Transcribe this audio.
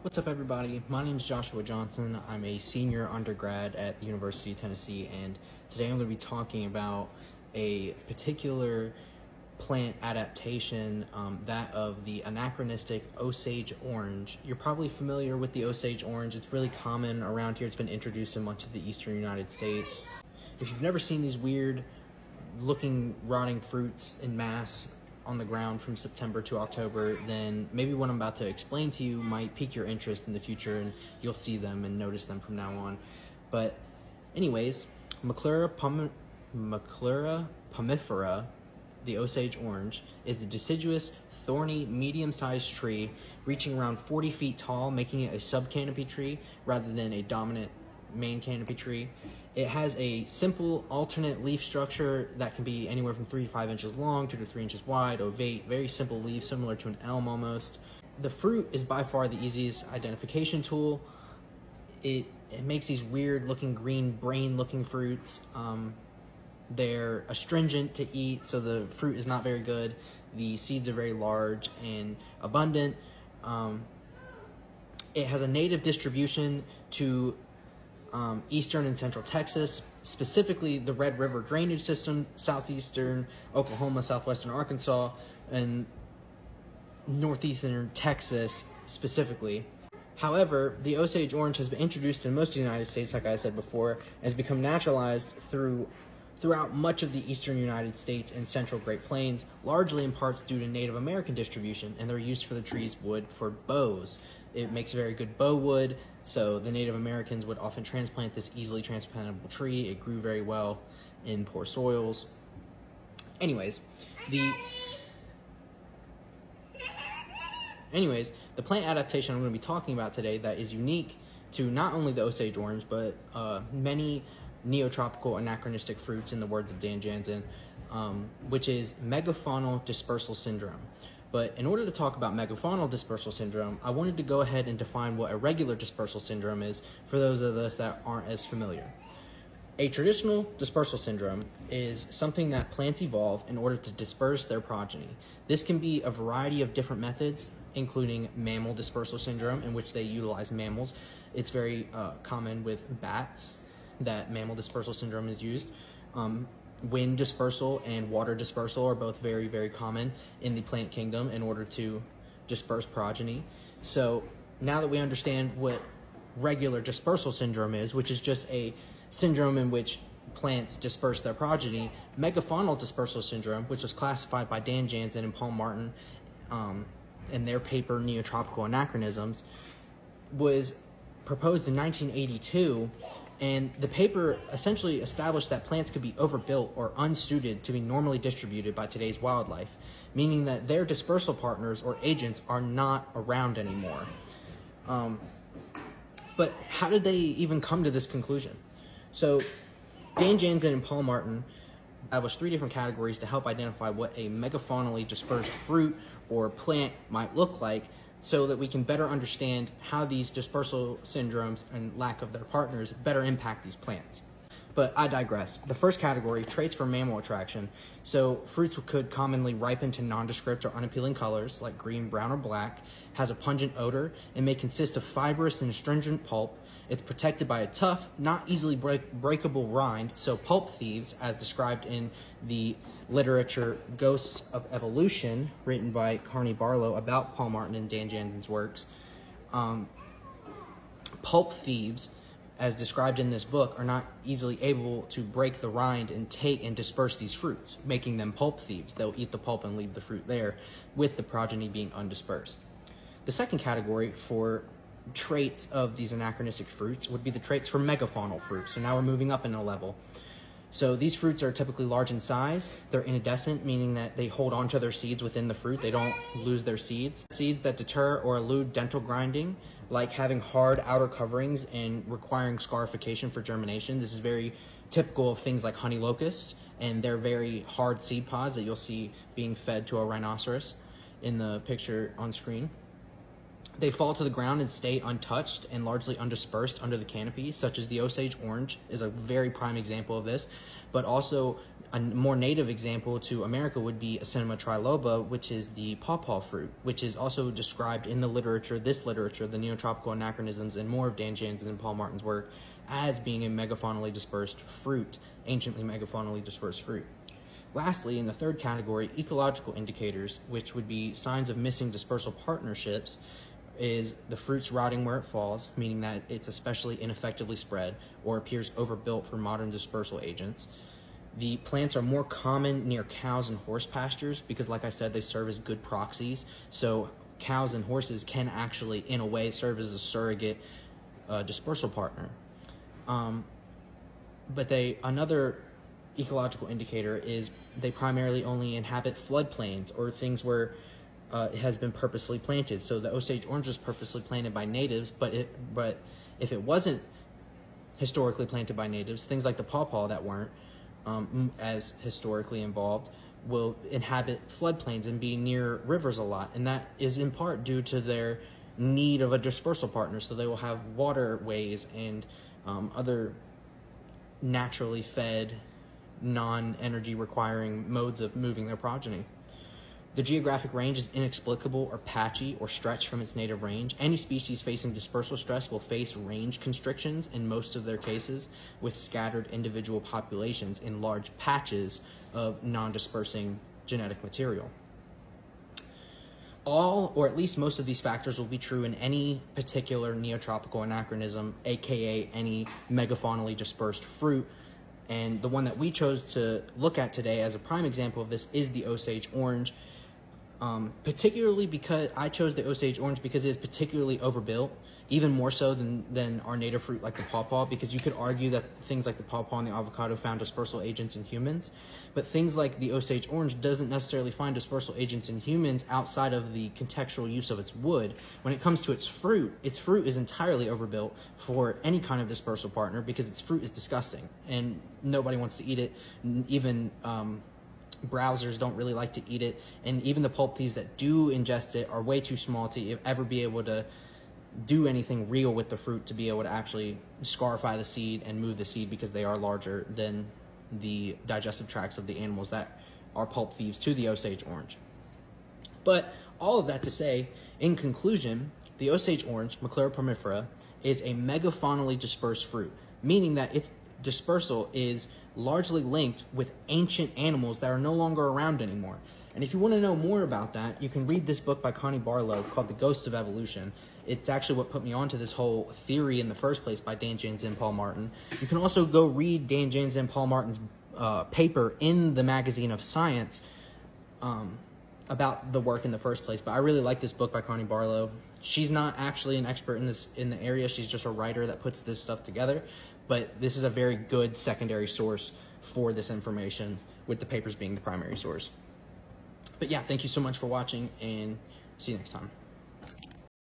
What's up, everybody? My name is Joshua Johnson. I'm a senior undergrad at the University of Tennessee, and today I'm going to be talking about a particular plant adaptation, that of the anachronistic osage orange. You're probably familiar with the osage orange. It's really common around here. It's been introduced in much of the eastern United States. If you've never seen these weird looking rotting fruits in mass on the ground from September to October, then maybe what I'm about to explain to you might pique your interest in the future, and you'll see them and notice them from now on. But anyways, Maclura pomifera, the osage orange, is a deciduous, thorny, medium-sized tree reaching around 40 feet tall, making it a subcanopy tree rather than a dominant main canopy tree. It has a simple alternate leaf structure that can be anywhere from 3 to 5 inches long, 2 to 3 inches wide, ovate, very simple leaf, similar to an elm almost. The fruit is by far the easiest identification tool. It makes these weird looking green brain looking fruits. They're astringent to eat, so the fruit is not very good. The seeds are very large and abundant. It has a native distribution to eastern and central Texas, specifically the Red River drainage system, southeastern Oklahoma, southwestern Arkansas, and northeastern Texas specifically. However, the osage orange has been introduced in most of the United States, like I said before, and has become naturalized throughout much of the eastern United States and central Great Plains, largely in parts due to Native American distribution, and they're used for the tree's wood for bows. It makes very good bow wood, so the Native Americans would often transplant this easily transplantable tree. It grew very well in poor soils. Anyways, the plant adaptation I'm going to be talking about today that is unique to not only the osage orange, but many neotropical anachronistic fruits, in the words of Dan Jansen, which is megafaunal dispersal syndrome. But in order to talk about megafaunal dispersal syndrome, I wanted to go ahead and define what irregular dispersal syndrome is for those of us that aren't as familiar. A traditional dispersal syndrome is something that plants evolve in order to disperse their progeny. This can be a variety of different methods, including mammal dispersal syndrome, in which they utilize mammals. It's very common with bats that mammal dispersal syndrome is used. Wind dispersal and water dispersal are both very, very common in the plant kingdom in order to disperse progeny. So now that we understand what regular dispersal syndrome is, which is just a syndrome in which plants disperse their progeny, megafaunal dispersal syndrome, which was classified by Dan Jansen and Paul Martin in their paper Neotropical Anachronisms, was proposed in 1982. And the paper essentially established that plants could be overbuilt or unsuited to be normally distributed by today's wildlife, meaning that their dispersal partners or agents are not around anymore. But how did they even come to this conclusion? So Dan Jansen and Paul Martin established 3 different categories to help identify what a megafaunally dispersed fruit or plant might look like, so that we can better understand how these dispersal syndromes and lack of their partners better impact these plants. But I digress. The first category, traits for mammal attraction. So fruits could commonly ripen to nondescript or unappealing colors like green, brown, or black, has a pungent odor, and may consist of fibrous and astringent pulp. It's protected by a tough, not easily breakable rind, so pulp thieves, as described in the literature Ghosts of Evolution, written by Carney Barlow about Paul Martin and Dan Jansen's works. Pulp thieves, as described in this book, are not easily able to break the rind and take and disperse these fruits, making them pulp thieves. They'll eat the pulp and leave the fruit there, with the progeny being undispersed. The second category for traits of these anachronistic fruits would be the traits for megafaunal fruits. So now we're moving up in a level. So these fruits are typically large in size. They're inodescent, meaning that they hold onto their seeds within the fruit. They don't lose their seeds. Seeds that deter or elude dental grinding, like having hard outer coverings and requiring scarification for germination. This is very typical of things like honey locusts, and they're very hard seed pods that you'll see being fed to a rhinoceros in the picture on screen. They fall to the ground and stay untouched and largely undispersed under the canopy, such as the osage orange is a very prime example of this, but also A more native example to America would be Acinema triloba, which is the pawpaw fruit, which is also described in the literature, the Neotropical Anachronisms, and more of Dan Jansen and Paul Martin's work, as being a megafaunally dispersed fruit, anciently megafaunally dispersed fruit. Lastly, in the third category, ecological indicators, which would be signs of missing dispersal partnerships, is the fruit's rotting where it falls, meaning that it's especially ineffectively spread or appears overbuilt for modern dispersal agents. The plants are more common near cows and horse pastures because, like I said, they serve as good proxies. So cows and horses can actually, in a way, serve as a surrogate dispersal partner. But another ecological indicator is they primarily only inhabit floodplains or things where it has been purposely planted. So the Osage orange was purposely planted by natives, but if it wasn't historically planted by natives, things like the pawpaw that weren't as historically involved will inhabit floodplains and be near rivers a lot, and that is in part due to their need of a dispersal partner. So they will have waterways and other naturally fed, non-energy requiring modes of moving their progeny. The geographic range is inexplicable or patchy or stretched from its native range. Any species facing dispersal stress will face range constrictions in most of their cases, with scattered individual populations in large patches of non-dispersing genetic material. All, or at least most of these factors will be true in any particular neotropical anachronism, aka any megafaunally dispersed fruit. And the one that we chose to look at today as a prime example of this is the Osage orange. Particularly because I chose the Osage orange because it is particularly overbuilt, even more so than our native fruit like the pawpaw, because you could argue that things like the pawpaw and the avocado found dispersal agents in humans, but things like the Osage orange doesn't necessarily find dispersal agents in humans outside of the contextual use of its wood. When it comes to its fruit is entirely overbuilt for any kind of dispersal partner because its fruit is disgusting and nobody wants to eat it. Even browsers don't really like to eat it, and even the pulp thieves that do ingest it are way too small to ever be able to do anything real with the fruit, to be able to actually scarify the seed and move the seed, because they are larger than the digestive tracts of the animals that are pulp thieves to the Osage orange. But all of that to say, in conclusion, the Osage orange, Maclera promifera, is a megafaunally dispersed fruit, meaning that its dispersal is largely linked with ancient animals that are no longer around anymore. And if you want to know more about that, you can read this book by Connie Barlow called The Ghosts of Evolution. It's actually what put me onto this whole theory in the first place by Dan Jansen and Paul Martin. You can also go read Dan Jansen and Paul Martin's paper in the magazine of Science about the work in the first place. But I really like this book by Connie Barlow. She's not actually an expert in the area. She's just a writer that puts this stuff together. But this is a very good secondary source for this information, with the papers being the primary source. But yeah, thank you so much for watching, and see you next time.